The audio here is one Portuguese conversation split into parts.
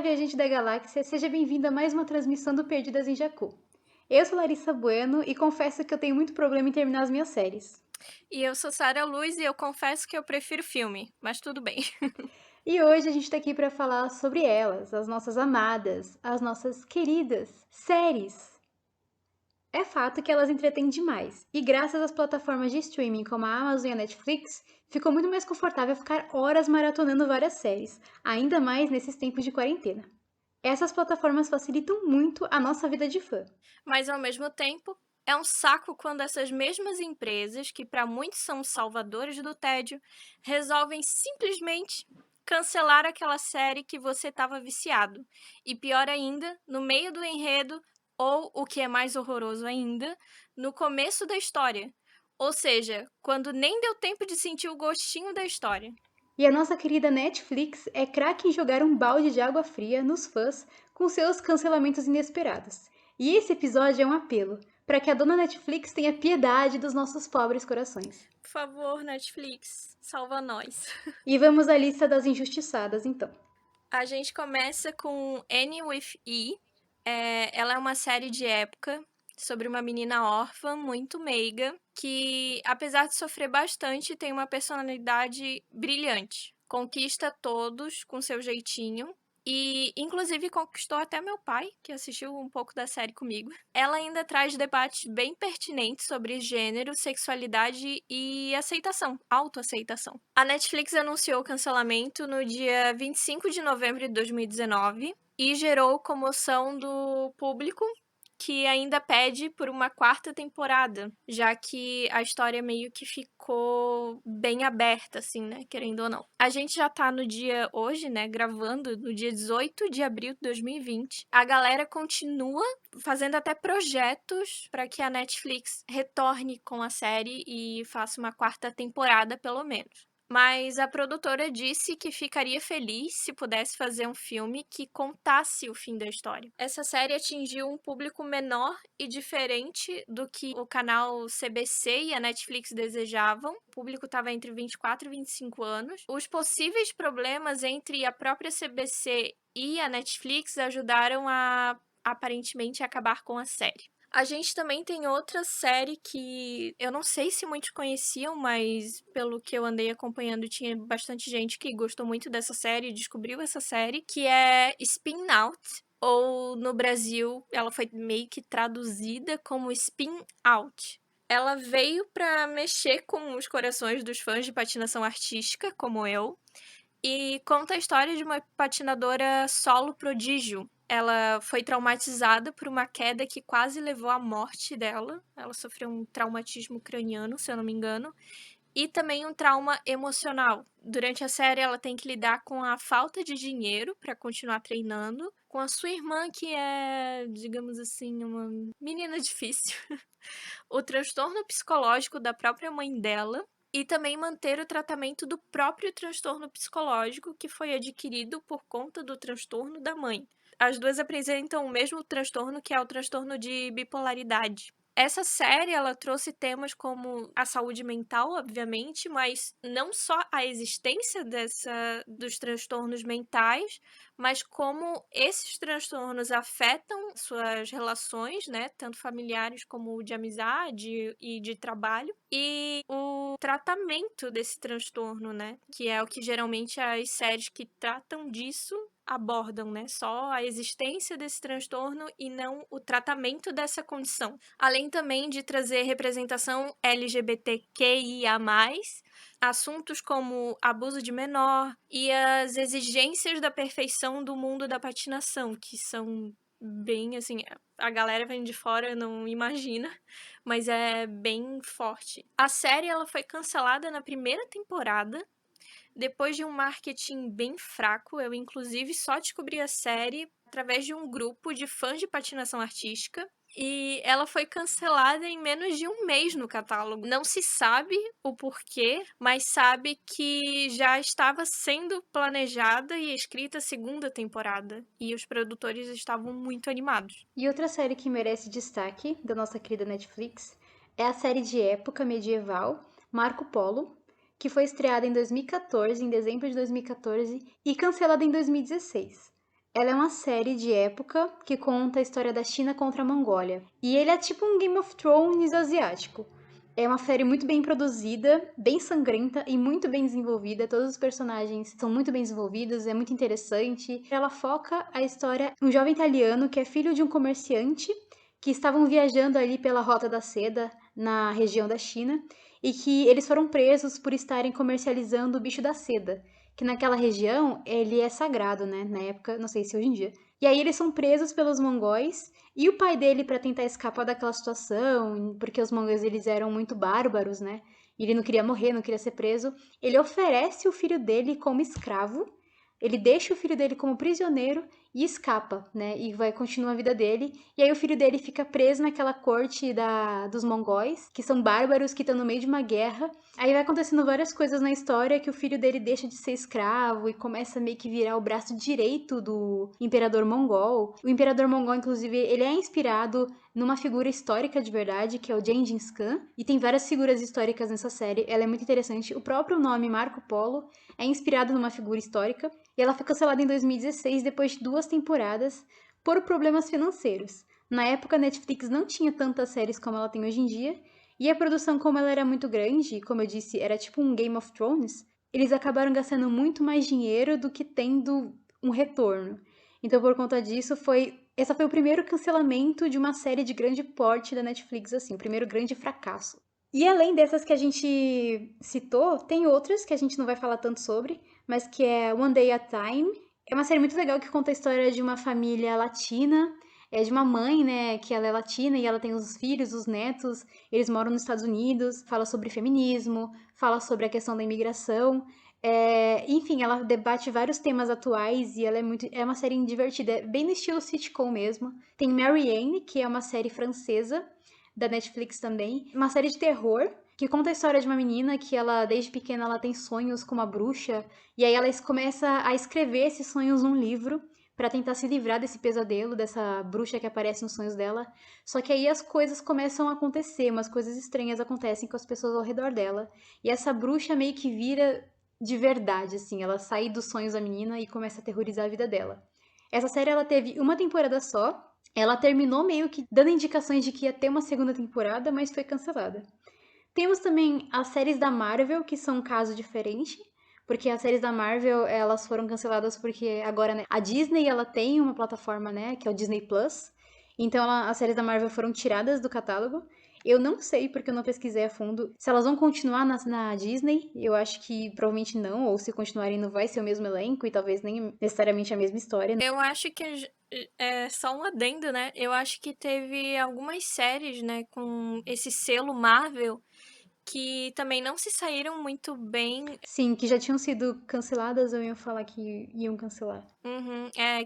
viajante da galáxia, seja bem-vindo a mais uma transmissão do Perdidas em Jacu. Eu sou Larissa Bueno e confesso que eu tenho muito problema em terminar as minhas séries. E eu sou Sara Luz e eu confesso que eu prefiro filme, mas tudo bem. E hoje a gente tá aqui para falar sobre elas, as nossas amadas, as nossas queridas séries. É fato que elas entretêm demais, e graças às plataformas de streaming como a Amazon e a Netflix, ficou muito mais confortável ficar horas maratonando várias séries, ainda mais nesses tempos de quarentena. Essas plataformas facilitam muito a nossa vida de fã. Mas ao mesmo tempo, é um saco quando essas mesmas empresas, que para muitos são salvadores do tédio, resolvem simplesmente cancelar aquela série que você estava viciado. E pior ainda, no meio do enredo, ou o que é mais horroroso ainda, no começo da história. Ou seja, quando nem deu tempo de sentir o gostinho da história. E a nossa querida Netflix é craque em jogar um balde de água fria nos fãs com seus cancelamentos inesperados. E esse episódio é um apelo para que a dona Netflix tenha piedade dos nossos pobres corações. Por favor, Netflix, salva nós. E vamos à lista das injustiçadas, então. A gente começa com Annie with E. Ela é uma série de época sobre uma menina órfã muito meiga que, apesar de sofrer bastante, tem uma personalidade brilhante. Conquista todos com seu jeitinho e, inclusive, conquistou até meu pai, que assistiu um pouco da série comigo. Ela ainda traz debates bem pertinentes sobre gênero, sexualidade e aceitação, autoaceitação. A Netflix anunciou o cancelamento no dia 25 de novembro de 2019 e gerou comoção do público, que ainda pede por uma quarta temporada, já que a história meio que ficou bem aberta, assim, né? Querendo ou não. A gente já tá no dia hoje, né? Gravando no dia 18 de abril de 2020. A galera continua fazendo até projetos para que a Netflix retorne com a série e faça uma quarta temporada, pelo menos. Mas a produtora disse que ficaria feliz se pudesse fazer um filme que contasse o fim da história. Essa série atingiu um público menor e diferente do que o canal CBC e a Netflix desejavam. O público estava entre 24 e 25 anos. Os possíveis problemas entre a própria CBC e a Netflix ajudaram a aparentemente acabar com a série. A gente também tem outra série que eu não sei se muitos conheciam, mas pelo que eu andei acompanhando, tinha bastante gente que gostou muito dessa série, descobriu essa série, que é Spin Out, ou no Brasil ela foi meio que traduzida como Spin Out. Ela veio para mexer com os corações dos fãs de patinação artística, como eu, e conta a história de uma patinadora solo prodígio. Ela foi traumatizada por uma queda que quase levou à morte dela. Ela sofreu um traumatismo craniano, se eu não me engano, e também um trauma emocional. Durante a série, ela tem que lidar com a falta de dinheiro para continuar treinando, com a sua irmã, que é, digamos assim, uma menina difícil, o transtorno psicológico da própria mãe dela e também manter o tratamento do próprio transtorno psicológico que foi adquirido por conta do transtorno da mãe. As duas apresentam o mesmo transtorno, que é o transtorno de bipolaridade. Essa série, ela trouxe temas como a saúde mental, obviamente, mas não só a existência dos transtornos mentais, mas como esses transtornos afetam suas relações, né, tanto familiares como de amizade e de trabalho, e o tratamento desse transtorno, né, que é o que geralmente as séries que tratam disso abordam, né? Só a existência desse transtorno e não o tratamento dessa condição. Além também de trazer representação LGBTQIA+, assuntos como abuso de menor e as exigências da perfeição do mundo da patinação, que são bem, assim, a galera vem de fora não imagina, mas é bem forte. A série, ela foi cancelada na primeira temporada, depois de um marketing bem fraco. Eu, inclusive, só descobri a série através de um grupo de fãs de patinação artística. E ela foi cancelada em menos de um mês no catálogo. Não se sabe o porquê, mas sabe que já estava sendo planejada e escrita a segunda temporada. E os produtores estavam muito animados. E outra série que merece destaque da nossa querida Netflix é a série de época medieval Marco Polo, que foi estreada em 2014, em dezembro de 2014, e cancelada em 2016. Ela é uma série de época que conta a história da China contra a Mongólia. E ele é tipo um Game of Thrones asiático. É uma série muito bem produzida, bem sangrenta e muito bem desenvolvida. Todos os personagens são muito bem desenvolvidos, é muito interessante. Ela foca a história de um jovem italiano que é filho de um comerciante que estavam viajando ali pela Rota da Seda na região da China e que eles foram presos por estarem comercializando o bicho da seda, que naquela região ele é sagrado, né? Na época, não sei se hoje em dia. E aí eles são presos pelos mongóis e o pai dele, para tentar escapar daquela situação, porque os mongóis eles eram muito bárbaros, né? E ele não queria morrer, não queria ser preso. Ele oferece o filho dele como escravo. Ele deixa o filho dele como prisioneiro e escapa, né? E vai continuar a vida dele. E aí o filho dele fica preso naquela corte dos mongóis, que são bárbaros que estão no meio de uma guerra. Aí vai acontecendo várias coisas na história que o filho dele deixa de ser escravo e começa a meio que virar o braço direito do imperador mongol. O imperador mongol, inclusive, ele é inspirado numa figura histórica de verdade, que é o Gengis Khan, e tem várias figuras históricas nessa série. Ela é muito interessante. O próprio nome Marco Polo é inspirado numa figura histórica, e ela foi cancelada em 2016 depois de 2 temporadas por problemas financeiros. Na época, a Netflix não tinha tantas séries como ela tem hoje em dia, e a produção, como ela era muito grande, como eu disse, era tipo um Game of Thrones, eles acabaram gastando muito mais dinheiro do que tendo um retorno. Então, por conta disso, essa foi o primeiro cancelamento de uma série de grande porte da Netflix, assim, o primeiro grande fracasso. E além dessas que a gente citou, tem outras que a gente não vai falar tanto sobre, mas que é One Day at a Time. É uma série muito legal que conta a história de uma família latina, de uma mãe, né, que ela é latina e ela tem os filhos, os netos, eles moram nos Estados Unidos, fala sobre feminismo, fala sobre a questão da imigração. Enfim, ela debate vários temas atuais e ela é uma série divertida, é bem no estilo sitcom mesmo. Tem Marianne, que é uma série francesa, da Netflix também. Uma série de terror que conta a história de uma menina que ela, desde pequena, ela tem sonhos com uma bruxa. E aí ela começa a escrever esses sonhos num livro para tentar se livrar desse pesadelo, dessa bruxa que aparece nos sonhos dela. Só que aí as coisas começam a acontecer, umas coisas estranhas acontecem com as pessoas ao redor dela. E essa bruxa meio que vira de verdade, assim. Ela sai dos sonhos da menina e começa a aterrorizar a vida dela. Essa série ela teve uma temporada só, ela terminou meio que dando indicações de que ia ter uma segunda temporada, mas foi cancelada. Temos também as séries da Marvel, que são um caso diferente, porque as séries da Marvel, elas foram canceladas porque agora, né, a Disney, ela tem uma plataforma, né, que é o Disney Plus. Então, as séries da Marvel foram tiradas do catálogo. Eu não sei, porque eu não pesquisei a fundo, se elas vão continuar na Disney. Eu acho que provavelmente não, ou se continuarem não vai ser o mesmo elenco e talvez nem necessariamente a mesma história. Eu acho que é só um adendo, né? Eu acho que teve algumas séries, né, com esse selo Marvel que também não se saíram muito bem. Sim, que já tinham sido canceladas, eu ia falar que iam cancelar.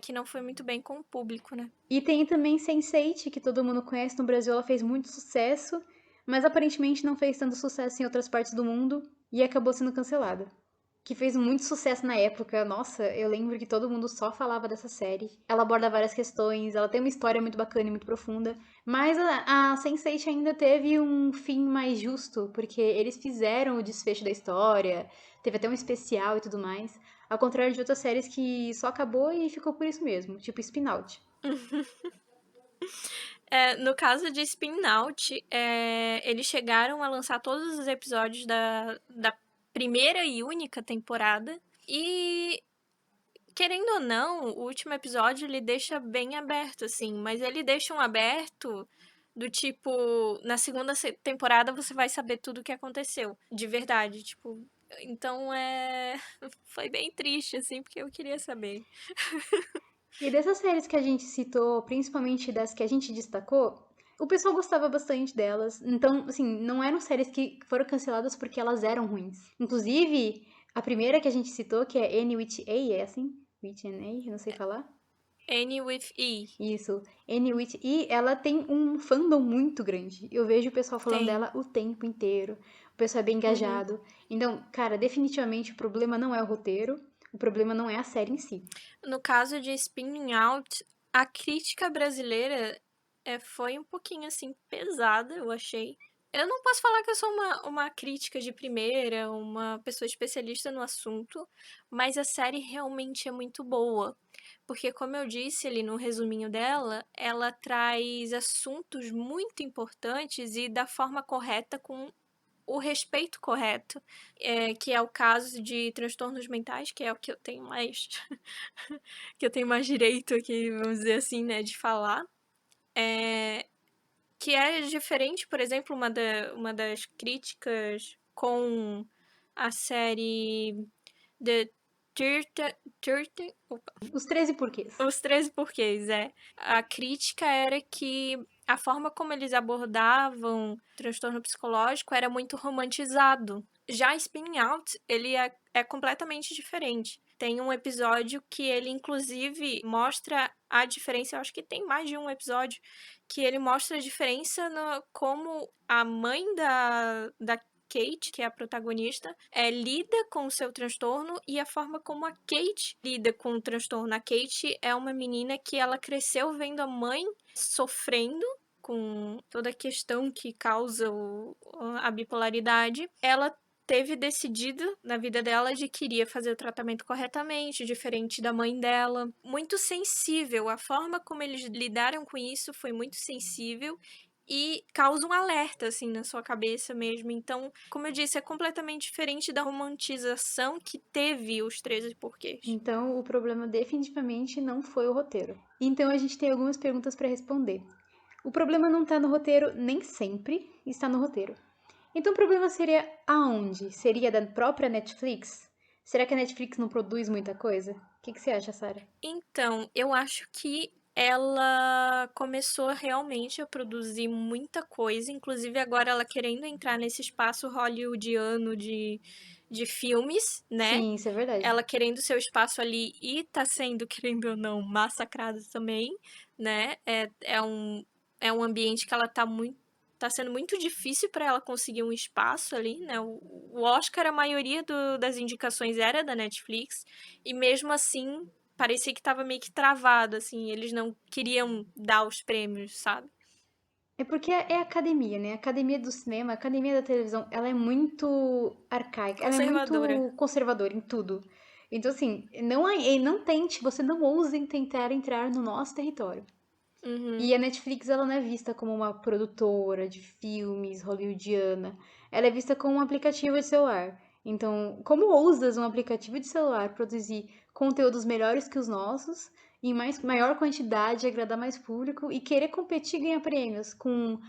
Que não foi muito bem com o público, né? E tem também Sense8, que todo mundo conhece no Brasil, ela fez muito sucesso, mas aparentemente não fez tanto sucesso em outras partes do mundo e acabou sendo cancelada. Que fez muito sucesso na época. Nossa, eu lembro que todo mundo só falava dessa série. Ela aborda várias questões, ela tem uma história muito bacana e muito profunda. Mas a Sense8 ainda teve um fim mais justo, porque eles fizeram o desfecho da história, teve até um especial e tudo mais. Ao contrário de outras séries que só acabou e ficou por isso mesmo, tipo Spin-Out. No caso de Spin Out, eles chegaram a lançar todos os episódios da primeira e única temporada. E, querendo ou não, o último episódio ele deixa bem aberto, assim. Mas ele deixa um aberto do tipo, na segunda temporada você vai saber tudo o que aconteceu. De verdade, tipo. Então foi bem triste, assim, porque eu queria saber. E dessas séries que a gente citou, principalmente das que a gente destacou, o pessoal gostava bastante delas. Então, assim, não eram séries que foram canceladas porque elas eram ruins. Inclusive, a primeira que a gente citou, que é Annie with A, é assim? With an A, eu não sei falar. Annie with E. Isso. Annie with E, ela tem um fandom muito grande. Eu vejo o pessoal falando Tem. dela o tempo inteiro. O pessoal é bem engajado. Então, cara, definitivamente o problema não é o roteiro. O problema não é a série em si. No caso de Spinning Out, a crítica brasileira foi um pouquinho assim pesada, eu achei. Eu não posso falar que eu sou uma crítica de primeira, uma pessoa especialista no assunto, mas a série realmente é muito boa. Porque, como eu disse ali no resuminho dela, ela traz assuntos muito importantes e da forma correta, com o respeito correto, que é o caso de transtornos mentais, que é o que eu tenho mais que eu tenho mais direito aqui, vamos dizer assim, né, de falar. Que é diferente, por exemplo, uma das críticas com a série The 30, Os 13 porquês. Os 13 Porquês, é. A crítica era que a forma como eles abordavam o transtorno psicológico era muito romantizado. Já Spinning Out, ele é completamente diferente. Tem um episódio que ele, inclusive, mostra a diferença. Eu acho que tem mais de um episódio que ele mostra a diferença no como a mãe da Kate, que é a protagonista, lida com o seu transtorno e a forma como a Kate lida com o transtorno. A Kate é uma menina que ela cresceu vendo a mãe sofrendo com toda a questão que causa a bipolaridade. Ela teve decidido na vida dela de que queria fazer o tratamento corretamente, diferente da mãe dela. Muito sensível. A forma como eles lidaram com isso foi muito sensível e causa um alerta, assim, na sua cabeça mesmo. Então, como eu disse, é completamente diferente da romantização que teve os 13 porquês. Então, o problema definitivamente não foi o roteiro. Então, a gente tem algumas perguntas para responder. O problema não está no roteiro, nem sempre está no roteiro. Então, o problema seria aonde? Seria da própria Netflix? Será que a Netflix não produz muita coisa? O que você acha, Sarah? Então, eu acho que ela começou realmente a produzir muita coisa, inclusive agora ela querendo entrar nesse espaço hollywoodiano de filmes, né? Sim, isso é verdade. Ela querendo seu espaço ali e tá sendo, querendo ou não, massacrada também, né? É um ambiente que ela tá sendo muito difícil para ela conseguir um espaço ali, né? O Oscar, a maioria das indicações era da Netflix, e mesmo assim parecia que tava meio que travado, assim, eles não queriam dar os prêmios, sabe? É porque é academia, né? A academia do cinema, a academia da televisão, ela é muito arcaica, ela é Conservadora. muito conservadora em tudo. Então, assim, não tente, você não ouse tentar entrar no nosso território. Uhum. E a Netflix, ela não é vista como uma produtora de filmes hollywoodiana. Ela é vista como um aplicativo de celular. Então, como ousas um aplicativo de celular produzir conteúdos melhores que os nossos, em maior quantidade, agradar mais público e querer competir e ganhar prêmios com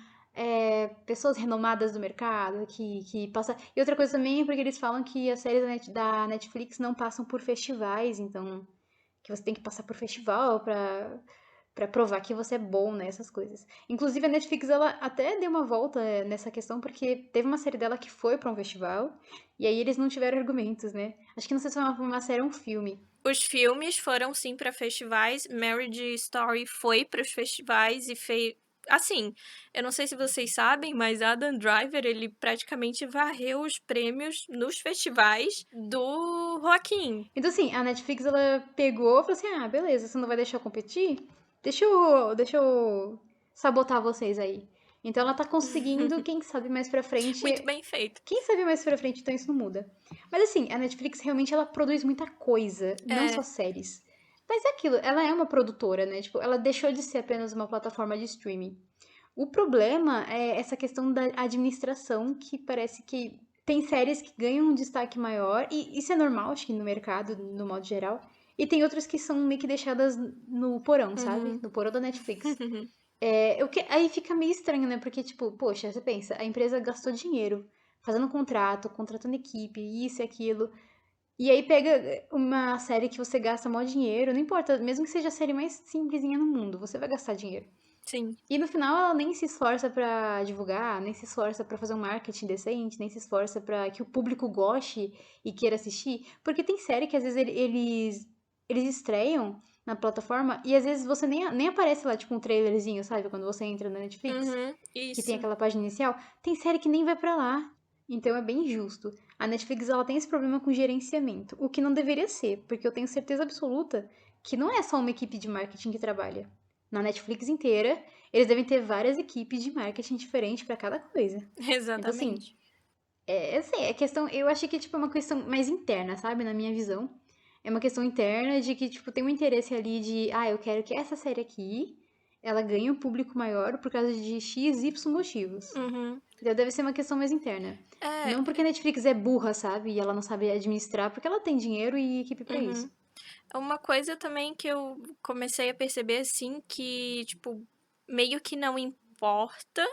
pessoas renomadas do mercado, que passa. E outra coisa também é porque eles falam que as séries da Netflix não passam por festivais, então que você tem que passar por festival pra provar que você é bom nessas coisas. Inclusive, a Netflix, ela até deu uma volta nessa questão, porque teve uma série dela que foi pra um festival, e aí eles não tiveram argumentos, né? Acho que não sei se foi uma série ou um filme. Os filmes foram sim para festivais. Marriage Story foi para os festivais e fez. Assim, eu não sei se vocês sabem, mas Adam Driver, ele praticamente varreu os prêmios nos festivais do Joaquim. Então, assim, a Netflix, ela pegou e falou assim, ah, beleza, você não vai deixar eu competir? Deixa eu sabotar vocês aí. Então, ela tá conseguindo, quem sabe mais pra frente. Muito bem feito. Quem sabe mais pra frente, então isso não muda. Mas assim, a Netflix realmente ela produz muita coisa, não só É, séries. Mas é aquilo, ela é uma produtora, né? Tipo, ela deixou de ser apenas uma plataforma de streaming. O problema é essa questão da administração, que parece que tem séries que ganham um destaque maior, e isso é normal, acho que no mercado, no modo geral. E tem outras que são meio que deixadas no porão, sabe? uhum. No porão da Netflix. Aí fica meio estranho, né? Porque, tipo, poxa, você pensa, a empresa gastou dinheiro fazendo contrato, contratando equipe, isso e aquilo. E aí pega uma série que você gasta maior dinheiro, não importa, mesmo que seja a série mais simplesinha no mundo, você vai gastar dinheiro. Sim. E no final ela nem se esforça pra divulgar, nem se esforça pra fazer um marketing decente, nem se esforça pra que o público goste e queira assistir, porque tem série que às vezes eles estreiam na plataforma e às vezes você nem aparece lá tipo um trailerzinho, sabe? Quando você entra na Netflix, Uhum. que tem Isso. aquela página inicial, tem série que nem vai pra lá. Então é bem justo. A Netflix ela tem esse problema com gerenciamento, o que não deveria ser, porque eu tenho certeza absoluta que não é só uma equipe de marketing que trabalha. Na Netflix inteira, eles devem ter várias equipes de marketing diferentes pra cada coisa. Então, assim, Exatamente. é questão. Eu achei que tipo, é uma questão mais interna, sabe? Na minha visão. É uma questão interna de que, tipo, tem um interesse ali de, eu quero que essa série aqui ela ganhe um público maior por causa de X, Y motivos. Uhum. Então deve ser uma questão mais interna. É, Não porque a Netflix é burra, sabe? E ela não sabe administrar, porque ela tem dinheiro e equipe pra uhum. isso. Uma coisa também que eu comecei a perceber, assim, que, tipo, meio que não importa,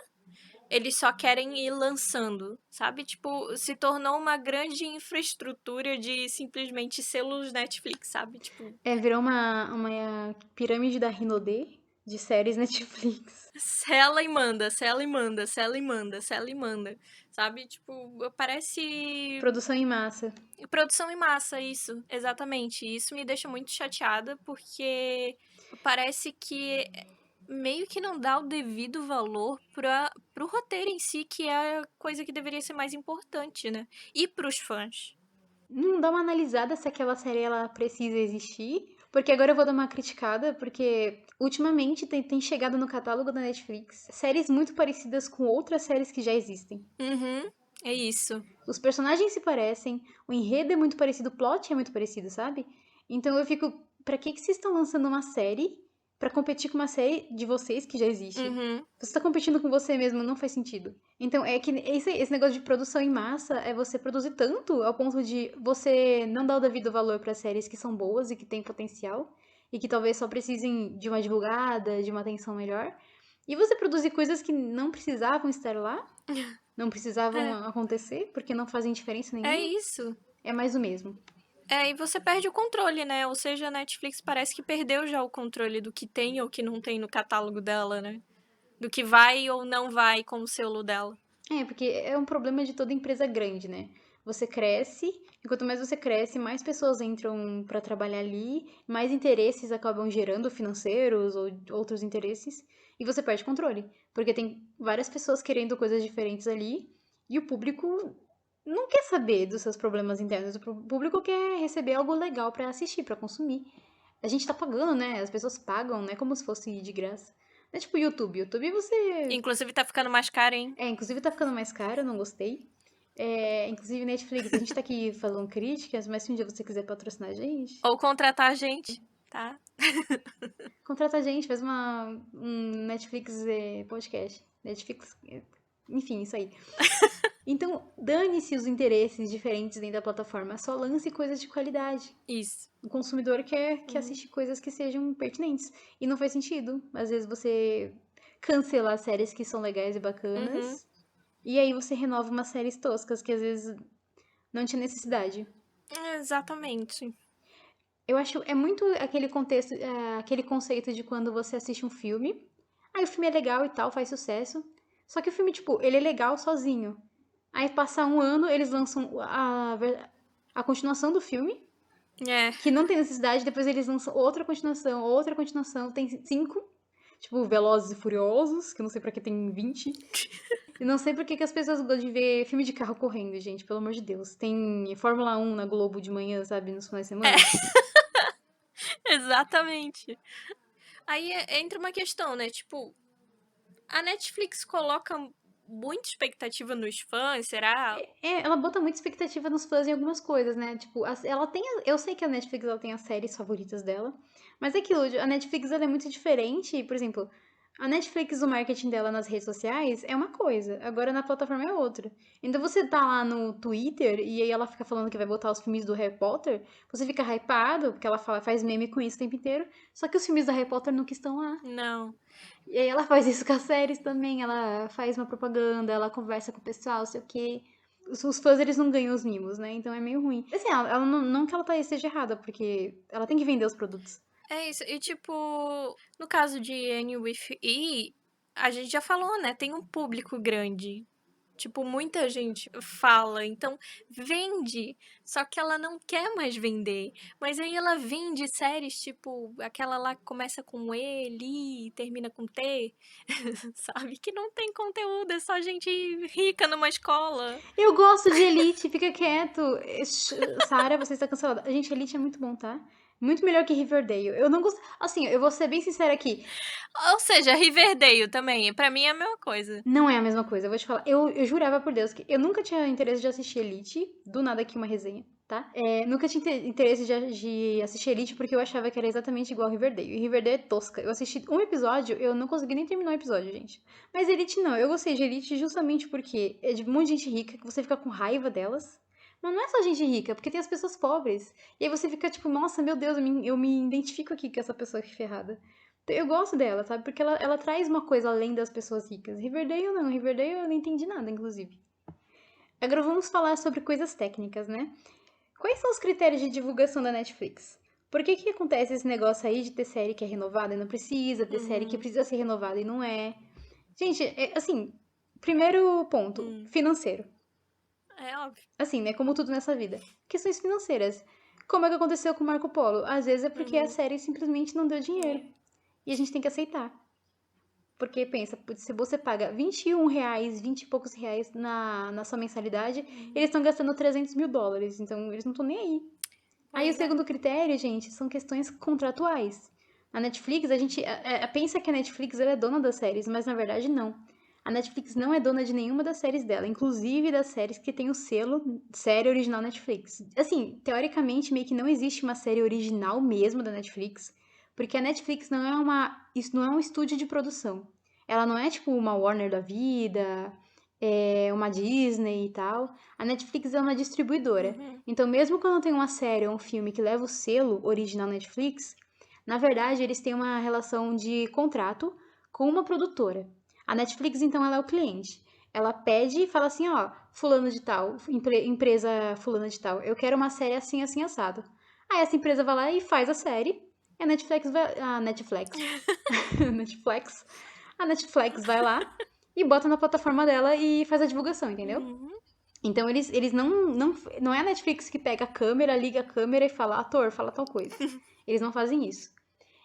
eles só querem ir lançando, sabe? Tipo, se tornou uma grande infraestrutura de simplesmente selos Netflix, sabe? Tipo, Virou uma pirâmide da Rinodê de séries Netflix. sela e manda, sela e manda, sela e manda, sela e manda, sabe? Tipo, parece Produção em massa. produção em massa, isso, exatamente. Isso me deixa muito chateada, porque parece que meio que não dá o devido valor pro roteiro em si, que é a coisa que deveria ser mais importante, né? E pros fãs. Não dá uma analisada se aquela série ela precisa existir. Porque agora eu vou dar uma criticada, porque ultimamente tem chegado no catálogo da Netflix séries muito parecidas com outras séries que já existem. Uhum, é isso. Os personagens se parecem, o enredo é muito parecido, o plot é muito parecido, sabe? Então eu fico, pra que vocês estão lançando uma série pra competir com uma série de vocês que já existe? Uhum, Você tá competindo com você mesmo, não faz sentido. Então é que esse negócio de produção em massa é você produzir tanto ao ponto de você não dar o devido valor pra séries que são boas e que têm potencial e que talvez só precisem de uma divulgada, de uma atenção melhor. E você produzir coisas que não precisavam estar lá, não precisavam é, acontecer, porque não fazem diferença é nenhuma. isso. É mais o mesmo. É, e você perde o controle, né? Ou seja, a Netflix parece que perdeu já o controle do que tem ou que não tem no catálogo dela, né? Do que vai ou não vai com o selo dela. Porque é um problema de toda empresa grande, né? Você cresce, e quanto mais você cresce, mais pessoas entram para trabalhar ali, mais interesses acabam gerando financeiros ou outros interesses, e você perde controle, porque tem várias pessoas querendo coisas diferentes ali, e o público não quer saber dos seus problemas internos, o público quer receber algo legal para assistir, para consumir. A gente tá pagando, né? As pessoas pagam, né? Como se fosse de graça. Não é tipo YouTube. YouTube você. Inclusive tá ficando mais caro, hein? Inclusive tá ficando mais caro, eu não gostei. Inclusive Netflix, a gente tá aqui falando críticas, mas se um dia você quiser patrocinar a gente, Ou contratar a gente, tá? contrata a gente, faz um Netflix podcast. Netflix, enfim, isso aí. Então, dane-se os interesses diferentes dentro da plataforma, só lance coisas de qualidade. Isso. O consumidor quer assistir coisas que sejam pertinentes. E não faz sentido. Às vezes você cancela séries que são legais e Uhum. bacanas. E aí você renova umas séries toscas que às vezes não tinha necessidade. Exatamente. Eu acho é muito aquele contexto, aquele conceito de quando você assiste um filme. Aí o filme é legal e tal, faz sucesso. Só que o filme, tipo, ele é legal sozinho. Aí passa um ano, eles lançam a continuação do filme. É, Que não tem necessidade, depois eles lançam outra continuação, tem 5, tipo, Velozes e Furiosos, que eu não sei pra que tem 20. E não sei por que as pessoas gostam de ver filme de carro correndo, gente, pelo amor de Deus. Tem Fórmula 1 na Globo de manhã, sabe, nos finais de semana. exatamente. Aí entra uma questão, né? Tipo, a Netflix coloca muita expectativa nos fãs, será? Ela bota muita expectativa nos fãs em algumas coisas, né? Tipo, ela tem. Eu sei que a Netflix ela tem as séries favoritas dela, mas é aquilo, a Netflix ela é muito diferente. Por exemplo, a Netflix, o marketing dela nas redes sociais é uma coisa, agora na plataforma é outra. Então você tá lá no Twitter e aí ela fica falando que vai botar os filmes do Harry Potter, você fica hypado, porque ela faz meme com isso o tempo inteiro, só que os filmes da Harry Potter nunca estão lá. Não. E aí ela faz isso com as séries também, ela faz uma propaganda, ela conversa com o pessoal, sei o quê. Os fãs, eles não ganham os mimos, né? Então é meio ruim. Assim, ela não que ela esteja errada, porque ela tem que vender os produtos. É isso. E tipo, no caso de Annie with E, a gente já falou, né? Tem um público grande. Tipo, muita gente fala, então vende. Só que ela não quer mais vender. Mas aí ela vende séries, tipo, aquela lá que começa com E, Li e termina com T, sabe? Que não tem conteúdo, é só gente rica numa escola. Eu gosto de Elite, fica quieto. Sara, você está cancelada. Gente, Elite é muito bom, tá? Muito melhor que Riverdale. Eu não gosto. Assim, eu vou ser bem sincera aqui. Ou seja, Riverdale também. Pra mim é a mesma coisa. Não é a mesma coisa, eu vou te falar. Eu jurava por Deus que eu nunca tinha interesse de assistir Elite. Do nada aqui uma resenha, tá? Nunca tinha interesse de assistir Elite porque eu achava que era exatamente igual a Riverdale. E Riverdale é tosca. Eu assisti um episódio, eu não consegui nem terminar o episódio, gente. Mas Elite não. Eu gostei de Elite justamente porque é de um monte de gente rica que você fica com raiva delas. Mas não é só gente rica, porque tem as pessoas pobres. E aí você fica tipo, nossa, meu Deus, eu me identifico aqui com essa pessoa que ferrada. Eu gosto dela, sabe? Porque ela traz uma coisa além das pessoas ricas. Riverdale não, Riverdale eu não entendi nada, inclusive. Agora vamos falar sobre coisas técnicas, né? Quais são os critérios de divulgação da Netflix? Por que que acontece esse negócio aí de ter série que é renovada e não precisa, ter série que precisa ser renovada e não é? Gente, assim, primeiro ponto, financeiro. É óbvio. Assim, né? Como tudo nessa vida. Questões financeiras. Como é que aconteceu com o Marco Polo? Às vezes é porque a série simplesmente não deu dinheiro. E a gente tem que aceitar. Porque pensa, se você paga R$ 21, 20 e poucos reais na sua mensalidade, eles estão gastando US$ 300 mil. Então, eles não estão nem aí. Aí, o Pois é. segundo critério, gente, são questões contratuais. A Netflix, a gente pensa que a Netflix ela é dona das séries, mas na verdade não. A Netflix não é dona de nenhuma das séries dela, inclusive das séries que tem o selo série original Netflix. Assim, teoricamente, meio que não existe uma série original mesmo da Netflix, porque a Netflix isso não é um estúdio de produção. Ela não é tipo uma Warner da vida, uma Disney e tal. A Netflix é uma distribuidora. Então, mesmo quando tem uma série ou um filme que leva o selo original Netflix, na verdade, eles têm uma relação de contrato com uma produtora. A Netflix, então, ela é o cliente. Ela pede e fala assim, ó, fulano de tal, empresa fulana de tal, eu quero uma série assim, assim, assado. Aí essa empresa vai lá e faz a série, e a Netflix vai... A Netflix. Netflix. A Netflix vai lá e bota na plataforma dela e faz a divulgação, entendeu? Então eles não é a Netflix que pega a câmera, liga a câmera e fala, ator, fala tal coisa. Eles não fazem isso.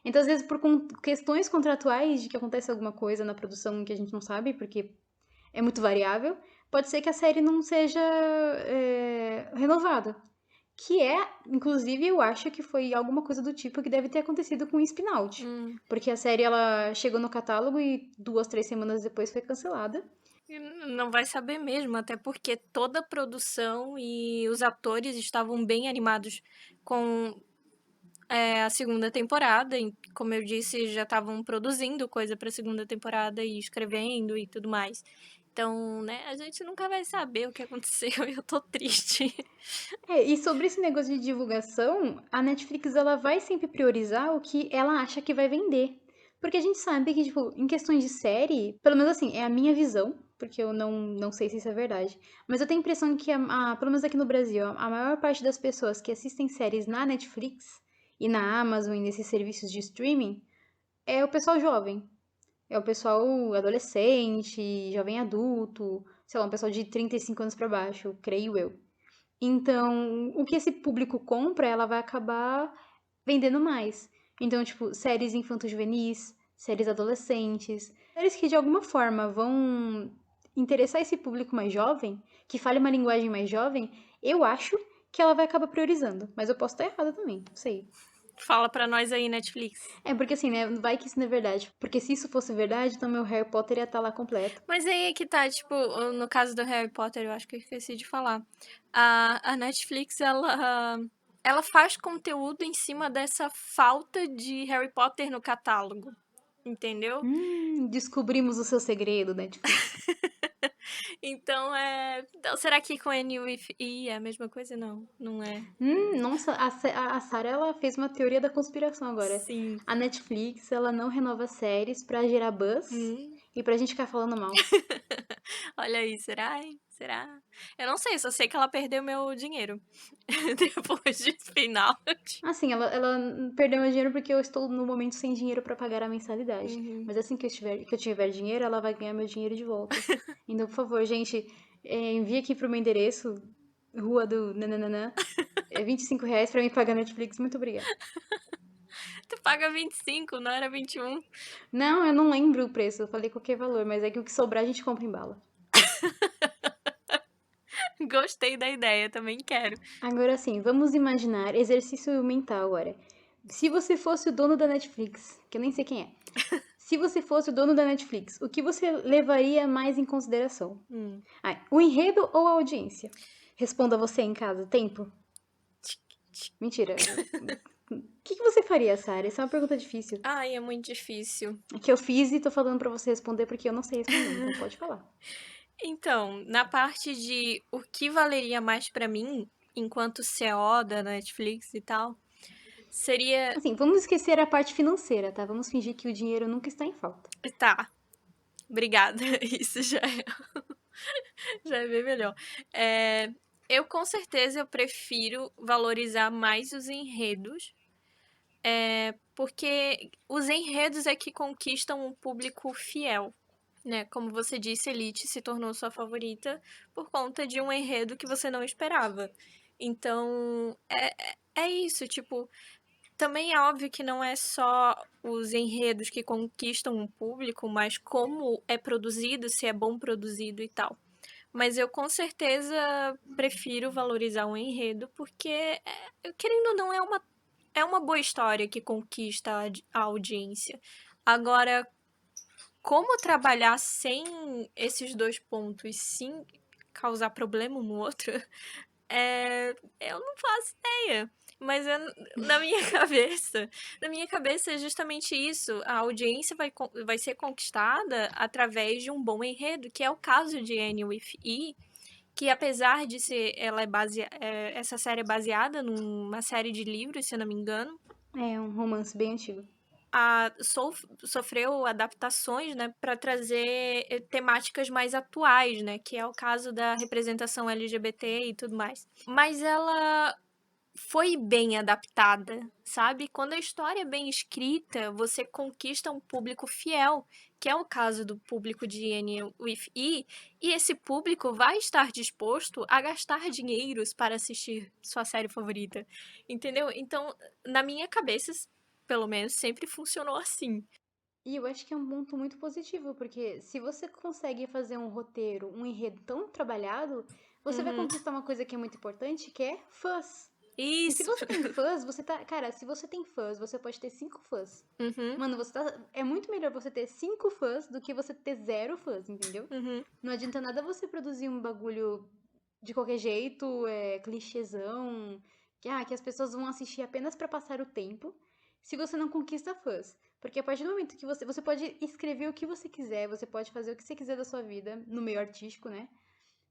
Então, às vezes, por questões contratuais de que acontece alguma coisa na produção que a gente não sabe, porque é muito variável, pode ser que a série não seja renovada. Que inclusive, eu acho que foi alguma coisa do tipo que deve ter acontecido com o Spin-Out. Porque a série, ela chegou no catálogo e 2, 3 semanas depois foi cancelada. Não vai saber mesmo, até porque toda a produção e os atores estavam bem animados com a segunda temporada. E, como eu disse, já estavam produzindo coisa para a segunda temporada e escrevendo e tudo mais. Então, né, a gente nunca vai saber o que aconteceu e eu tô triste. E sobre esse negócio de divulgação, a Netflix ela vai sempre priorizar o que ela acha que vai vender. Porque a gente sabe que, tipo, em questões de série, pelo menos assim, é a minha visão, porque eu não sei se isso é verdade, mas eu tenho a impressão que, pelo menos aqui no Brasil, a maior parte das pessoas que assistem séries na Netflix e na Amazon e nesses serviços de streaming é o pessoal jovem. É o pessoal adolescente, jovem adulto, sei lá, um pessoal de 35 anos pra baixo, creio eu. Então, o que esse público compra, ela vai acabar vendendo mais. Então, tipo, séries infanto-juvenis, séries adolescentes, séries que de alguma forma vão interessar esse público mais jovem, que fale uma linguagem mais jovem, eu acho que ela vai acabar priorizando. Mas eu posso estar errada também, não sei. Fala pra nós aí, Netflix. Porque assim, né? Vai que isso não é verdade. Porque se isso fosse verdade, então meu Harry Potter ia estar lá completo. Mas aí é que tá, tipo, no caso do Harry Potter, eu acho que eu esqueci de falar. A Netflix, ela faz conteúdo em cima dessa falta de Harry Potter no catálogo. Entendeu? Descobrimos o seu segredo, Netflix. Então, então, será que com N with E é a mesma coisa? Não, não é. Nossa, a Sarah, ela fez uma teoria da conspiração agora. Sim. A Netflix, ela não renova séries pra gerar buzz e pra gente ficar falando mal. Olha aí, será, hein? Será? Eu não sei, só sei que ela perdeu meu dinheiro. Depois de final. Assim, ela perdeu meu dinheiro porque eu estou no momento sem dinheiro pra pagar a mensalidade. Mas assim que eu tiver dinheiro, ela vai ganhar meu dinheiro de volta. Então, por favor, gente, envie aqui pro meu endereço, Rua do Nananã, R$ 25 pra mim pagar Netflix. Muito obrigada. Tu paga 25, não era 21. Não, eu não lembro o preço, eu falei qualquer valor, mas é que o que sobrar a gente compra em bala. Gostei da ideia, também quero. Agora sim, vamos imaginar exercício mental agora. Se você fosse o dono da Netflix, que eu nem sei quem é. Se você fosse o dono da Netflix, o que você levaria mais em consideração? O enredo ou a audiência? Responda você em casa. Tempo? Mentira. O que você faria, Sarah? Essa é uma pergunta difícil. Ai, é muito difícil. É que eu fiz e tô falando pra você responder porque eu não sei responder, então pode falar. Então, na parte de o que valeria mais pra mim, enquanto CEO da Netflix e tal, seria. Assim, vamos esquecer a parte financeira, tá? Vamos fingir que o dinheiro nunca está em falta. Tá, obrigada. Isso já é bem melhor. Eu com certeza eu prefiro valorizar mais os enredos, porque os enredos é que conquistam um público fiel. Né? Como você disse, Elite se tornou sua favorita por conta de um enredo que você não esperava. Então, é isso, tipo, também é óbvio que não é só os enredos que conquistam um público, mas como é produzido, se é bom produzido e tal. Mas eu com certeza prefiro valorizar um enredo, porque, querendo ou não, é uma boa história que conquista a audiência. Agora, como trabalhar sem esses dois pontos, sem causar problema um no outro, eu não faço ideia. Mas na minha cabeça é justamente isso. A audiência vai ser conquistada através de um bom enredo, que é o caso de Annie with E, que apesar de ser, essa série é baseada numa série de livros, se eu não me engano, É um romance bem antigo. sofreu adaptações, né, para trazer temáticas mais atuais, né, que é o caso da representação LGBT e tudo mais. Mas ela foi bem adaptada, sabe? Quando a história é bem escrita, você conquista um público fiel, que é o caso do público de Annie with E, e esse público vai estar disposto a gastar dinheiros para assistir sua série favorita, entendeu? Então, na minha cabeça, pelo menos, sempre funcionou assim. E eu acho que é um ponto muito positivo, porque se você consegue fazer um roteiro, um enredo tão trabalhado, você vai conquistar uma coisa que é muito importante, que é fãs. E se Isso. você tem fãs, você tá. Cara, se você tem fãs, você pode ter 5 fãs. Mano, você tá. É muito melhor você ter 5 fãs do que você ter 0 fãs, entendeu? Não adianta nada você produzir um bagulho de qualquer jeito, clichêzão, que as pessoas vão assistir apenas pra passar o tempo, se você não conquista fãs. Porque a partir do momento que você pode escrever o que você quiser, você pode fazer o que você quiser da sua vida, no meio artístico, né?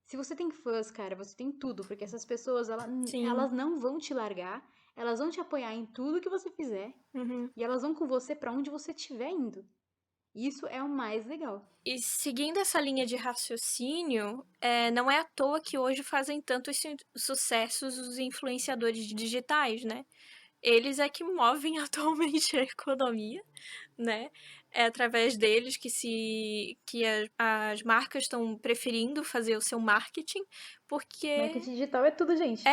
Se você tem fãs, cara, você tem tudo, porque essas pessoas, elas não vão te largar, elas vão te apoiar em tudo que você fizer, e elas vão com você pra onde você estiver indo. Isso é o mais legal. E seguindo essa linha de raciocínio, não é à toa que hoje fazem tantos sucessos os influenciadores digitais, né? Eles é que movem atualmente a economia, né? É através deles que as marcas estão preferindo fazer o seu marketing, porque Marketing digital é tudo, gente.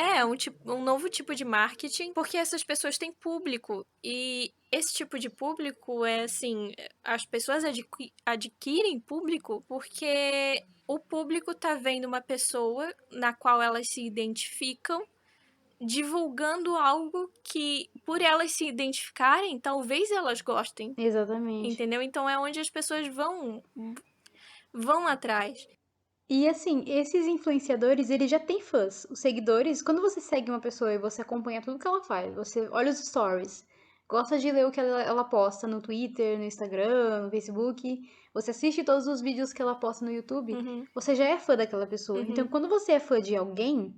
um novo tipo de marketing, porque essas pessoas têm público. E esse tipo de público é assim, as pessoas adquirem público porque o público tá vendo uma pessoa na qual elas se identificam divulgando algo que, por elas se identificarem, talvez elas gostem. Exatamente. Entendeu? Então é onde as pessoas vão atrás. E assim, esses influenciadores, eles já têm fãs. Os seguidores, quando você segue uma pessoa e você acompanha tudo que ela faz, você olha os stories, gosta de ler o que ela posta no Twitter, no Instagram, no Facebook, você assiste todos os vídeos que ela posta no YouTube, você já é fã daquela pessoa. Então, quando você é fã de alguém,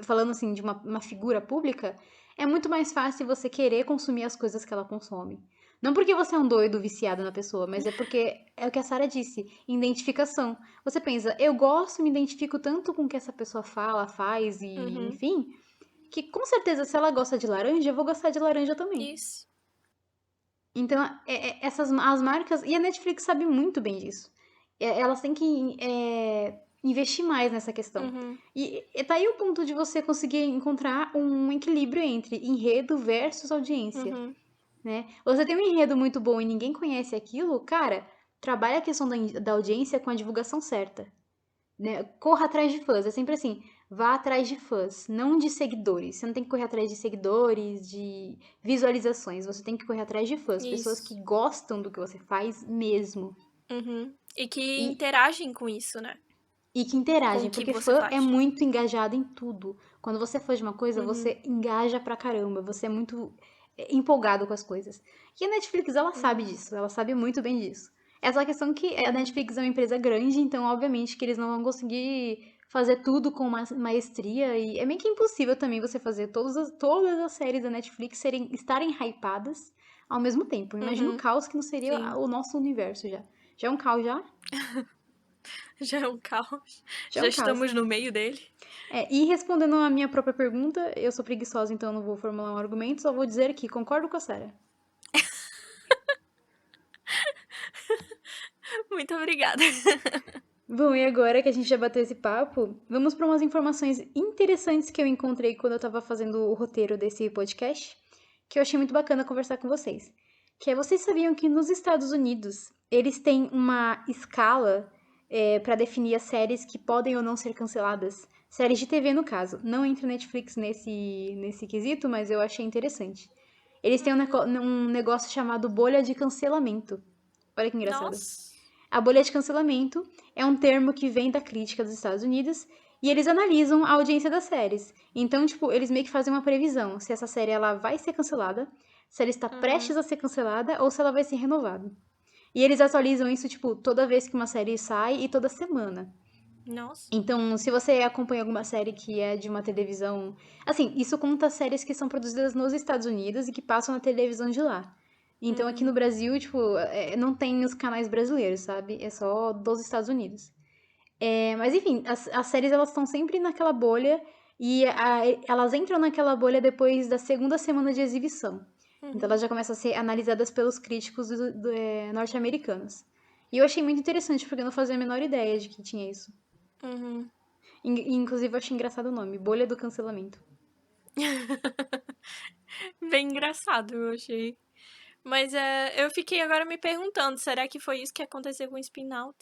falando assim, de uma figura pública, é muito mais fácil você querer consumir as coisas que ela consome. Não porque você é um doido viciado na pessoa, mas é porque é o que a Sarah disse, identificação. Você pensa, eu gosto, me identifico tanto com o que essa pessoa fala, faz e, enfim, que com certeza se ela gosta de laranja, eu vou gostar de laranja também. Isso. Então, as marcas, e a Netflix sabe muito bem disso. Elas têm que investir mais nessa questão. E tá aí o ponto de você conseguir encontrar um equilíbrio entre enredo versus audiência. Né? Você tem um enredo muito bom e ninguém conhece aquilo, cara, trabalha a questão da audiência com a divulgação certa. Né? Corra atrás de fãs. É sempre assim. Vá atrás de fãs, não de seguidores. Você não tem que correr atrás de seguidores, de visualizações. Você tem que correr atrás de fãs, pessoas que Isso. gostam do que você faz mesmo. Uhum. E que E, interagem com isso, né? e que Com o interagem, que porque você fã é faz. muito engajado em tudo. Quando você é fã de uma coisa, Uhum. você engaja pra caramba, você é muito empolgado com as coisas. E a Netflix, ela sabe Uhum. disso, ela sabe muito bem disso. É só a questão que a Netflix é uma empresa grande, então obviamente que eles não vão conseguir fazer tudo com maestria, e é meio que impossível também você fazer todas as séries da Netflix estarem hypadas ao mesmo tempo. Imagina o Uhum. caos que não seria Sim. o nosso universo já. Já é um caos já? Já é um caos. Já é Já um caos. estamos no meio dele. E respondendo a minha própria pergunta, eu sou preguiçosa, então não vou formular um argumento, só vou dizer que concordo com a Sarah. Muito obrigada. Bom, e agora que a gente já bateu esse papo, vamos para umas informações interessantes que eu encontrei quando eu estava fazendo o roteiro desse podcast, que eu achei muito bacana conversar com vocês. Que é, vocês sabiam que nos Estados Unidos eles têm uma escala para definir as séries que podem ou não ser canceladas? Séries de TV, no caso. Não entra Netflix nesse quesito, mas eu achei interessante. Eles têm um negócio chamado bolha de cancelamento. Olha que engraçado. Nossa. A bolha de cancelamento é um termo que vem da crítica dos Estados Unidos e eles analisam a audiência das séries. Então, tipo, eles meio que fazem uma previsão se essa série ela vai ser cancelada, se ela está Uhum. prestes a ser cancelada ou se ela vai ser renovada. E eles atualizam isso, tipo, toda vez que uma série sai e toda semana. Nossa. Então, se você acompanha alguma série que é de uma televisão. Assim, isso conta séries que são produzidas nos Estados Unidos e que passam na televisão de lá. Então, aqui no Brasil, tipo, não tem os canais brasileiros, sabe? É só dos Estados Unidos. Mas, enfim, as séries elas estão sempre naquela bolha e elas entram naquela bolha depois da segunda semana de exibição. Então, elas Uhum. já começam a ser analisadas pelos críticos norte-americanos. E eu achei muito interessante, porque eu não fazia a menor ideia de que tinha isso. Uhum. Inclusive, eu achei engraçado o nome, Bolha do Cancelamento. Bem engraçado, eu achei. Mas eu fiquei agora me perguntando, será que foi isso que aconteceu com o Spin Out?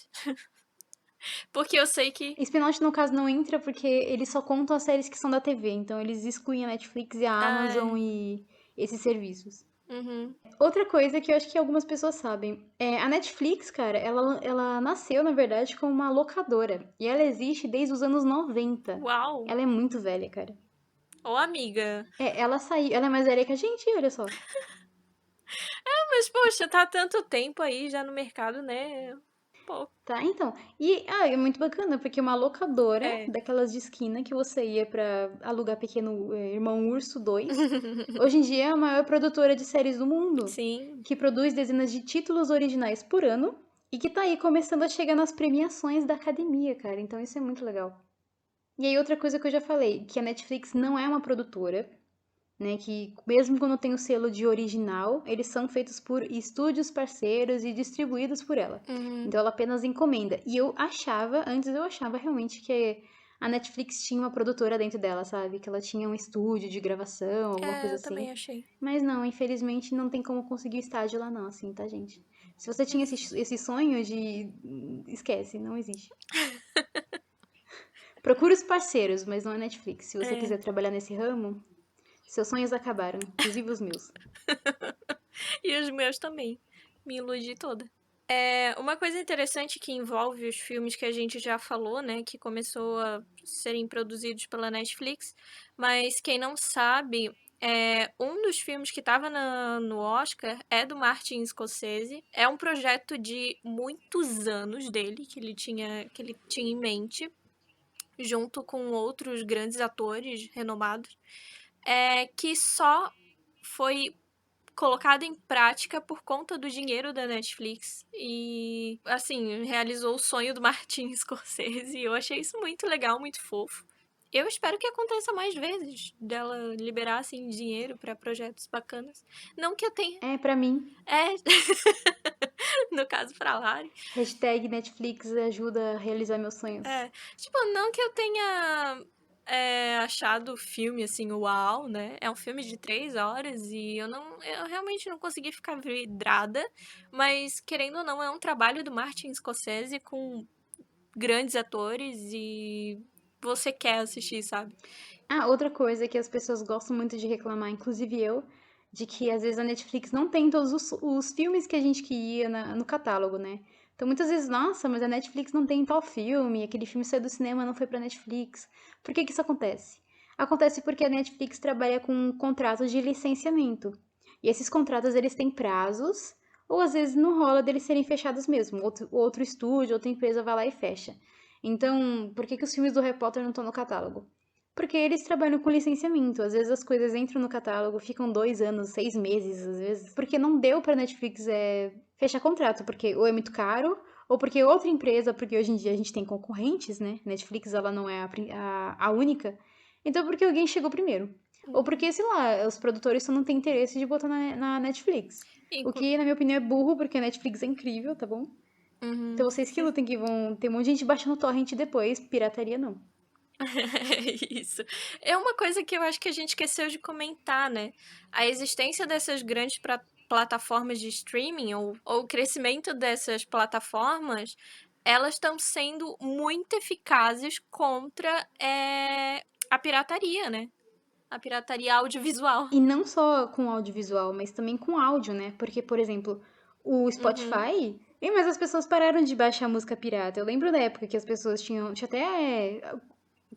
Porque eu sei que. Spin-off, no caso, não entra porque eles só contam as séries que são da TV. Então, eles excluem a Netflix e a Amazon Ai. e esses serviços. Uhum. Outra coisa que eu acho que algumas pessoas sabem. A Netflix, cara, ela nasceu, na verdade, como uma locadora. E ela existe desde os anos 90. Uau! Ela é muito velha, cara. Ô, amiga. Ela saiu. Ela é mais velha que a gente, olha só. Mas, poxa, tá há tanto tempo aí já no mercado, né? Pô. Tá, então. É muito bacana, porque uma locadora É. daquelas de esquina que você ia pra alugar Pequeno Irmão Urso 2, hoje em dia é a maior produtora de séries do mundo, Sim. que produz dezenas de títulos originais por ano e que tá aí começando a chegar nas premiações da academia, cara. Então isso é muito legal. E aí outra coisa que eu já falei, que a Netflix não é uma produtora, né, que mesmo quando tem o selo de original, eles são feitos por estúdios parceiros e distribuídos por ela. Uhum. Então ela apenas encomenda. E antes eu achava realmente que a Netflix tinha uma produtora dentro dela, sabe? Que ela tinha um estúdio de gravação, alguma É, coisa eu também assim. achei. Mas não, infelizmente não tem como conseguir o estágio lá não, assim, tá, gente? Se você tinha esse sonho de... Esquece, não existe. Procure os parceiros, mas não é Netflix. Se você É. quiser trabalhar nesse ramo, seus sonhos acabaram, inclusive os meus. E os meus também. Me iludi toda. Uma coisa interessante que envolve os filmes que a gente já falou, né? Que começou a serem produzidos pela Netflix. Mas quem não sabe, um dos filmes que estava no Oscar é do Martin Scorsese. É um projeto de muitos anos dele, que ele tinha em mente, junto com outros grandes atores renomados, que só foi colocado em prática por conta do dinheiro da Netflix. E, assim, realizou o sonho do Martin Scorsese. E eu achei isso muito legal, muito fofo. Eu espero que aconteça mais vezes, dela liberar, assim, dinheiro pra projetos bacanas. Não que eu tenha... Pra mim, É... no caso, pra Lari. hashtag Netflix ajuda a realizar meus sonhos. Tipo, não que eu tenha achado o filme, assim, uau, né? É um filme de 3 horas e eu realmente não consegui ficar vidrada, mas, querendo ou não, é um trabalho do Martin Scorsese com grandes atores e você quer assistir, sabe? Ah, outra coisa que as pessoas gostam muito de reclamar, inclusive eu, de que às vezes a Netflix não tem todos os filmes que a gente queria no catálogo, né? Então muitas vezes, nossa, mas a Netflix não tem tal filme, aquele filme saiu do cinema, não foi pra Netflix. Por que que isso acontece? Acontece porque a Netflix trabalha com contratos de licenciamento. E esses contratos, eles têm prazos, ou às vezes não rola deles serem fechados mesmo. Outro estúdio, outra empresa vai lá e fecha. Então, por que que os filmes do Harry Potter não estão no catálogo? Porque eles trabalham com licenciamento. Às vezes as coisas entram no catálogo, ficam 2 anos, 6 meses, às vezes. Porque não deu pra Netflix fechar contrato, porque ou é muito caro, ou porque outra empresa, porque hoje em dia a gente tem concorrentes, né? Netflix, ela não é a única. Então, porque alguém chegou primeiro. Ou porque, sei lá, os produtores só não têm interesse de botar na Netflix. O Inclu- que, na minha opinião, é burro, porque a Netflix é incrível, tá bom? Uhum. Então vocês que lutem que vão ter um monte de gente baixando torrent depois, pirataria não. Isso. É uma coisa que eu acho que a gente esqueceu de comentar, né? A existência dessas grandes plataformas de streaming, ou o crescimento dessas plataformas, elas estão sendo muito eficazes contra a pirataria, né? A pirataria audiovisual. E não só com audiovisual, mas também com áudio, né? Porque, por exemplo, o Uhum. Spotify. Mas as pessoas pararam de baixar música pirata. Eu lembro da época que as pessoas tinha até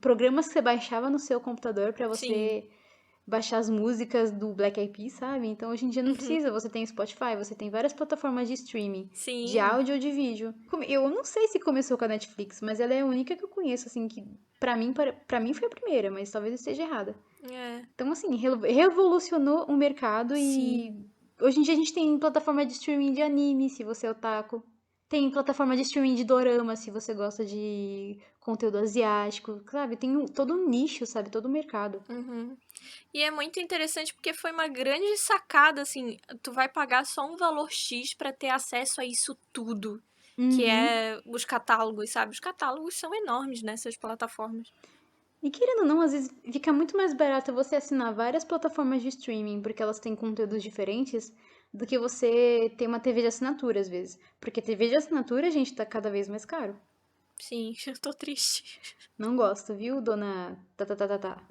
programas que você baixava no seu computador pra Sim. você baixar as músicas do Black Eyed Peas, sabe? Então hoje em dia não Uhum. precisa, você tem o Spotify, você tem várias plataformas de streaming, de Sim. áudio ou de vídeo. Eu não sei se começou com a Netflix, mas ela é a única que eu conheço, assim, que pra mim foi a primeira, mas talvez eu esteja errada. É. Então, assim, revolucionou o mercado Sim. e hoje em dia a gente tem plataforma de streaming de anime, se você é otaku. Tem plataforma de streaming de dorama, se você gosta de conteúdo asiático, sabe? Tem todo um nicho, sabe? Todo um mercado. Uhum. E é muito interessante porque foi uma grande sacada, assim, tu vai pagar só um valor X pra ter acesso a isso tudo, que Uhum. é os catálogos, sabe? Os catálogos são enormes nessas plataformas. E querendo ou não, às vezes fica muito mais barato você assinar várias plataformas de streaming, porque elas têm conteúdos diferentes, do que você ter uma TV de assinatura, às vezes. Porque TV de assinatura, gente, tá cada vez mais caro. Sim, eu tô triste. Não gosto, viu, dona tá.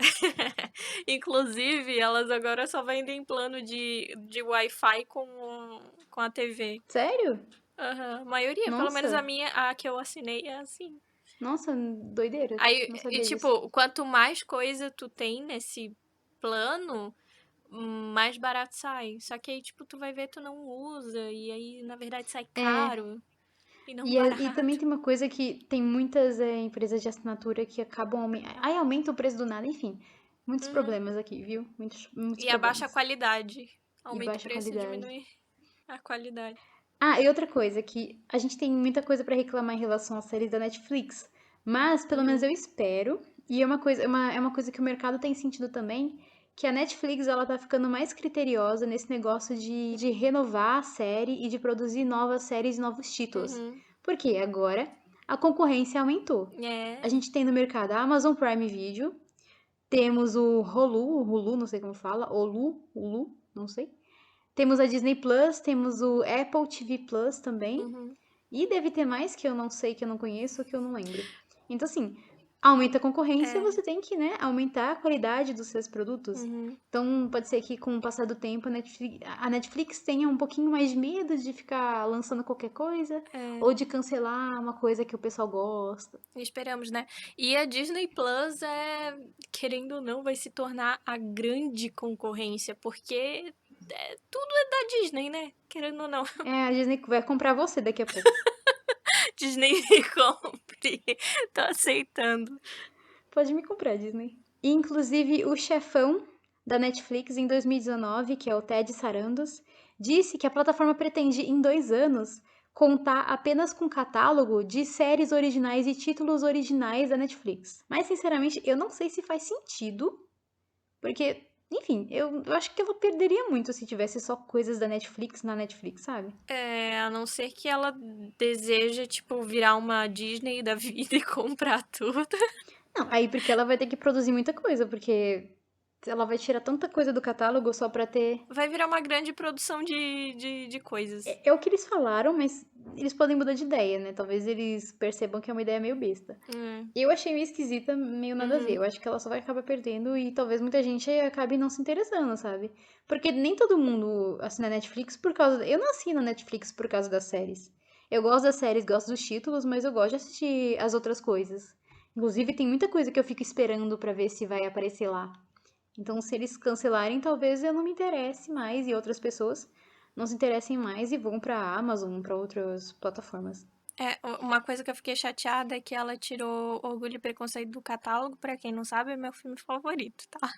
Inclusive, elas agora só vendem plano de Wi-Fi com a TV. Sério? Aham, a maioria, pelo menos a Nossa, minha, a que eu assinei é assim. nossa, doideira. Aí, Não e sabia disso. tipo, quanto mais coisa tu tem nesse plano, mais barato sai. Só que aí, tipo, tu vai ver, tu não usa, e aí, na verdade, sai É, caro e não e também barato. tem uma coisa que tem muitas empresas de assinatura que acabam aí aumenta o preço do nada, enfim. Muitos Uhum. problemas aqui, viu? Muitos E abaixa a problemas. qualidade. E Aumenta o baixa preço e qualidade. diminui a qualidade. Ah, e outra coisa, que a gente tem muita coisa pra reclamar em relação às séries da Netflix, mas pelo menos Uhum. eu espero, e é uma coisa que o mercado tem sentido também, que a Netflix ela tá ficando mais criteriosa nesse negócio de renovar a série e de produzir novas séries e novos títulos. Uhum. Porque agora a concorrência aumentou. A É. gente tem no mercado a Amazon Prime Video, temos o Hulu, não sei como fala, Hulu, não sei. Temos a Disney Plus, temos o Apple TV Plus também. Uhum. E deve ter mais que eu não sei, que eu não conheço, que eu não lembro. Então, assim, aumenta a concorrência, É. você tem que, né, aumentar a qualidade dos seus produtos. Uhum. Então, pode ser que com o passar do tempo a Netflix tenha um pouquinho mais de medo de ficar lançando qualquer coisa É. ou de cancelar uma coisa que o pessoal gosta. Esperamos, né? E a Disney Plus querendo ou não, vai se tornar a grande concorrência, porque tudo é da Disney, né? Querendo ou não. É, a Disney vai comprar você daqui a pouco. Disney me compre. Tô aceitando. Pode me comprar, Disney. E, inclusive, o chefão da Netflix em 2019, que é o Ted Sarandos, disse que a plataforma pretende, em 2 anos, contar apenas com catálogo de séries originais e títulos originais da Netflix. Mas, sinceramente, eu não sei se faz sentido, porque, enfim, eu acho que ela perderia muito se tivesse só coisas da Netflix na Netflix, sabe? A não ser que ela deseja, tipo, virar uma Disney da vida e comprar tudo. Não, aí porque ela vai ter que produzir muita coisa, porque ela vai tirar tanta coisa do catálogo só pra ter. Vai virar uma grande produção de coisas. É o que eles falaram, mas eles podem mudar de ideia, né? Talvez eles percebam que é uma ideia meio besta. É. Eu achei meio esquisita, meio nada a ver. Uhum. Eu acho que ela só vai acabar perdendo e talvez muita gente acabe não se interessando, sabe? Porque nem todo mundo assina Netflix por causa. Eu não assino Netflix por causa das séries. Eu gosto das séries, gosto dos títulos, mas eu gosto de assistir as outras coisas. Inclusive, tem muita coisa que eu fico esperando pra ver se vai aparecer lá. Então, se eles cancelarem, talvez eu não me interesse mais e outras pessoas não se interessem mais e vão pra Amazon, pra outras plataformas. Uma coisa que eu fiquei chateada é que ela tirou Orgulho e Preconceito do catálogo. Pra quem não sabe, é meu filme favorito, tá?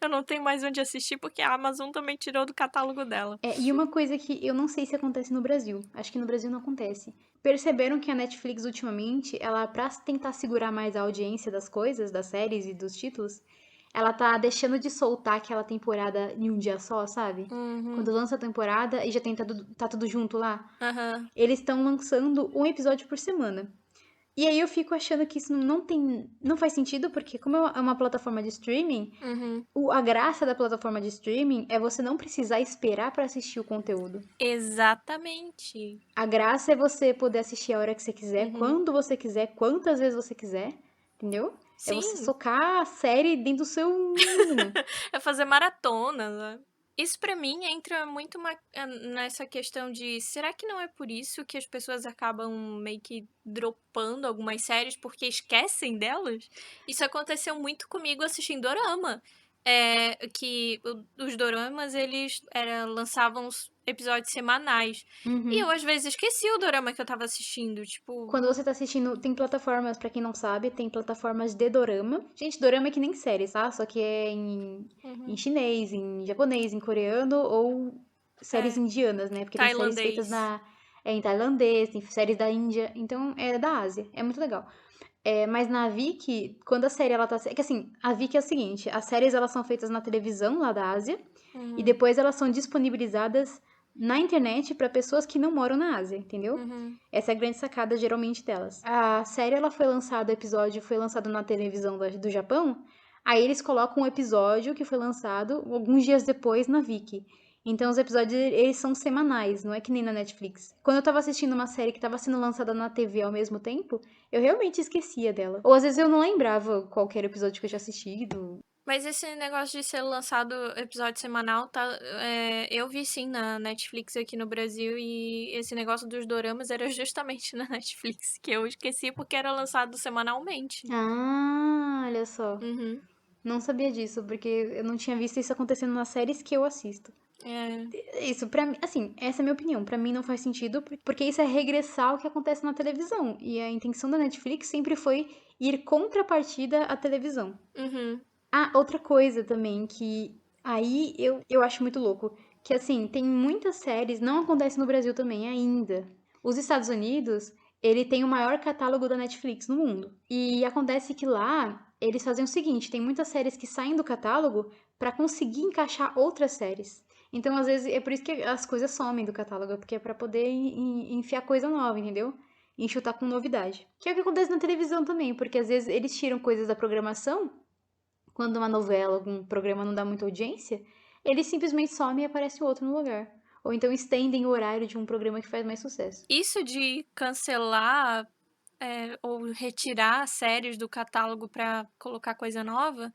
Eu não tenho mais onde assistir porque a Amazon também tirou do catálogo dela. E uma coisa que eu não sei se acontece no Brasil, acho que no Brasil não acontece. Perceberam que a Netflix ultimamente, ela pra tentar segurar mais a audiência das coisas, das séries e dos títulos, ela tá deixando de soltar aquela temporada em um dia só, sabe? Uhum. Quando lança a temporada e já tem tá tudo junto lá, Aham. eles estão lançando um episódio por semana. E aí eu fico achando que isso não faz sentido, porque como é uma plataforma de streaming, Uhum. a graça da plataforma de streaming é você não precisar esperar pra assistir o conteúdo. Exatamente. A graça é você poder assistir a hora que você quiser, Uhum. quando você quiser, quantas vezes você quiser, entendeu? É você Sim, socar a série dentro do seu mundo. é fazer maratona, né? Isso pra mim entra muito nessa questão de será que não é por isso que as pessoas acabam meio que dropando algumas séries porque esquecem delas? Isso aconteceu muito comigo assistindo dorama. Que os doramas eles lançavam os episódios semanais. E eu Uhum. às vezes esqueci o dorama que eu tava assistindo, tipo, Quando você tá assistindo, tem plataformas, pra quem não sabe, tem plataformas de dorama. Gente, dorama é que nem série, tá? Só que é em uhum, chinês, em japonês, em coreano ou séries é, indianas, né? Porque tem séries feitas tailandês. em tailandês, tem séries da Índia, então é da Ásia. É muito legal. Mas na Viki, quando a série ela tá. É que assim, a Viki é o seguinte: as séries elas são feitas na televisão lá da Ásia e Uhum, depois elas são disponibilizadas na internet para pessoas que não moram na Ásia, entendeu? uhum. Essa é a grande sacada geralmente delas. A série ela foi lançada, o episódio foi lançado na televisão do Japão, aí eles colocam um episódio que foi lançado alguns dias depois na Viki. Então os episódios eles são semanais, não é que nem na Netflix. Quando eu tava assistindo uma série que tava sendo lançada na TV ao mesmo tempo, eu realmente esquecia dela. Ou às vezes eu não lembrava qual que era o episódio que eu tinha assistido. Mas esse negócio de ser lançado episódio semanal, tá? Eu vi sim na Netflix aqui no Brasil e esse negócio dos doramas era justamente na Netflix, que eu esqueci porque era lançado semanalmente. Ah, olha só. Uhum. Não sabia disso, porque eu não tinha visto isso acontecendo nas séries que eu assisto. É, Isso, pra mim, assim, essa é a minha opinião. Pra mim não faz sentido, porque isso é regressar ao que acontece na televisão. E a intenção da Netflix sempre foi ir contrapartida à televisão. uhum. Ah, outra coisa também que aí eu acho muito louco, que assim, tem muitas séries, não acontece no Brasil também ainda. Os Estados Unidos, ele tem o maior catálogo da Netflix no mundo. E acontece que lá eles fazem o seguinte, tem muitas séries que saem do catálogo pra conseguir encaixar outras séries. Então, às vezes, é por isso que as coisas somem do catálogo, porque é pra poder enfiar coisa nova, entendeu? Enxutar com novidade. Que é o que acontece na televisão também, porque às vezes eles tiram coisas da programação quando uma novela, algum programa não dá muita audiência, ele simplesmente some e aparece outro no lugar. Ou então estendem o horário de um programa que faz mais sucesso. Isso de cancelar ou retirar séries do catálogo pra colocar coisa nova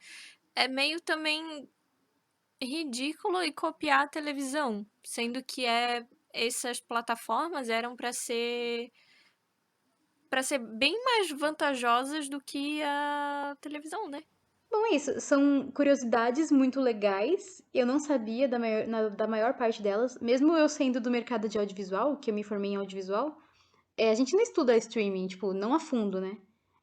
é meio também ridículo e copiar a televisão, sendo que essas plataformas eram para ser bem mais vantajosas do que a televisão, né? Bom, é isso. São curiosidades muito legais. Eu não sabia da maior parte delas. Mesmo eu sendo do mercado de audiovisual, que eu me formei em audiovisual, a gente não estuda streaming, tipo, não a fundo, né?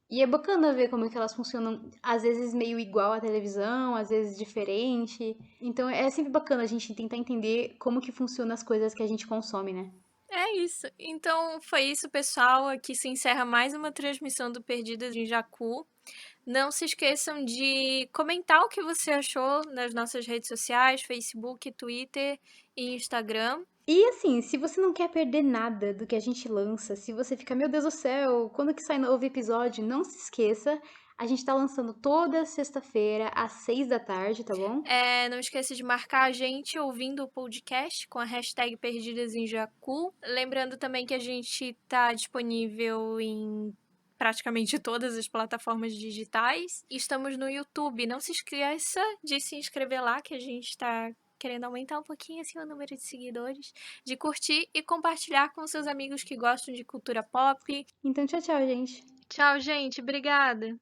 E é bacana ver como é que elas funcionam, às vezes meio igual à televisão, às vezes diferente. Então é sempre bacana a gente tentar entender como que funcionam as coisas que a gente consome, né? É isso. Então foi isso, pessoal. Aqui se encerra mais uma transmissão do Perdidas em Jacu. Não se esqueçam de comentar o que você achou nas nossas redes sociais, Facebook, Twitter e Instagram. E assim, se você não quer perder nada do que a gente lança, se você fica, meu Deus do céu, quando que sai novo episódio, não se esqueça, A gente tá lançando toda sexta-feira, às 6 da tarde, tá bom? Não esqueça de marcar a gente ouvindo o podcast com a hashtag Perdidas em Jacu. Lembrando também que a gente tá disponível em praticamente todas as plataformas digitais. Estamos no YouTube. Não se esqueça de se inscrever lá, que a gente tá querendo aumentar um pouquinho assim o número de seguidores, de curtir e compartilhar com seus amigos que gostam de cultura pop. Então, tchau, tchau, gente. Tchau, gente. Obrigada.